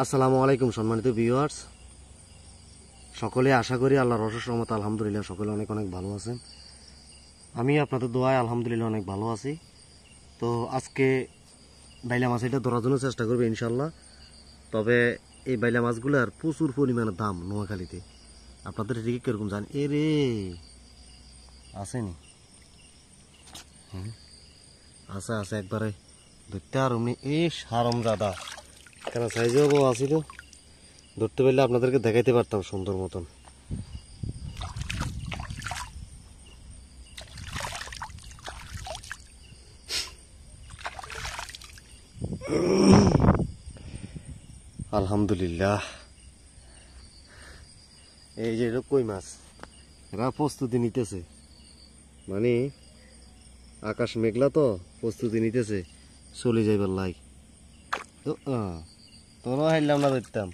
আসসালামু আলাইকুম সম্মানিত ভিউয়ার্স, সকলে আশা করি আল্লাহর অশেষ রহমতে আলহামদুলিল্লাহ সকলে অনেক অনেক ভালো আছেন। আমি আপনাদের দোয়ায় আলহামদুলিল্লাহ অনেক ভালো আছি। তো আজকে বাইলা মাছ এটা ধরার জন্য চেষ্টা করবে ইনশাল্লাহ। তবে এই বাইলা মাছগুলোর প্রচুর পরিমাণে দাম নোয়াখালীতে। আপনাদের এদিকে কীরকম জান? এ রে আসেনি, আছে আছে একবারে ধরতে আর এমনি সারম দাদা কেন সাইজেও বউ আছি, তো ধরতে পারলে আপনাদেরকে দেখাইতে পারতাম সুন্দর মতন। আলহামদুলিল্লাহ, এই যে কই মাছ এরা প্রস্তুতি নিতেছে, মানে আকাশ মেঘলা তো প্রস্তুতি নিতেছে চলে যাইবার লাই। তো তোরও হাইলাম না ধরতাম।